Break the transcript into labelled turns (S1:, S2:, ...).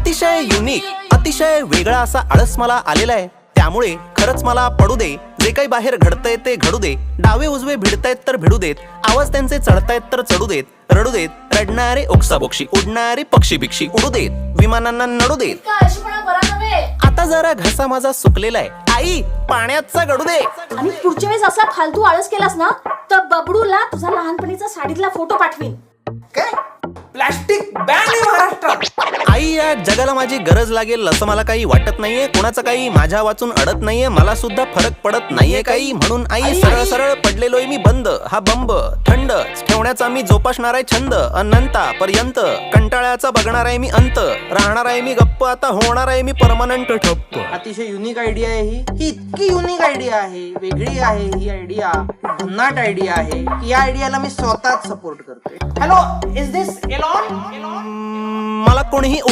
S1: अतिशय युनिक, अतिशय वेगळा असा आळस मला आलेला आहे. त्यामुळे खरंच मला पडू दे, जे काही बाहेर घडतंय ते घडू दे. डावे उजवे भिडतायत तर भिडू देत, आवाज त्यांचे चढतायत तर चढू देत. रडू देत, रडणारे ओक्साबोक्षी, उडणारे पक्षी बिक्षी उडू देत, विमानांना नडू देत. आता जरा घसा माझा सुकलेला आहे, आई पाण्याचा गडू दे.
S2: आणि पुढच्या वेळेस असा फालतू आळस केलास ना तर बबडूला तुझा लहानपणीचा साडीतला फोटो पाठवीन.
S3: काय प्लास्टिक बॅन आहे महाराष्ट्रात.
S1: आई या जगाला माझी गरज लागेल असं मला काही वाटत नाहीये. कोणाचं काही माझ्या वाचून अडत नाहीये, मला सुद्धा फरक पडत नाहीये काही. म्हणून आई सरळ सरळ पडलेलोय मी बंद. हा बंब थंड ठेवण्याचा मी जोपासणार आहे छंद. अनंतापर्यंत कंटाळ्याचा बघणार आहे मी अंत. राहणार आहे मी गप्प, आता होणार आहे मी परमनंट ठप्प.
S3: अतिशय युनिक आयडिया आहे ही इतकी युनिक आयडिया आहे, वेगळी आहे ही आयडिया, भन्नाट आयडिया आहे की या आयडियाला मी स्वतःच सपोर्ट करते. Hello, is this Elon?
S1: मला कोणीही उठ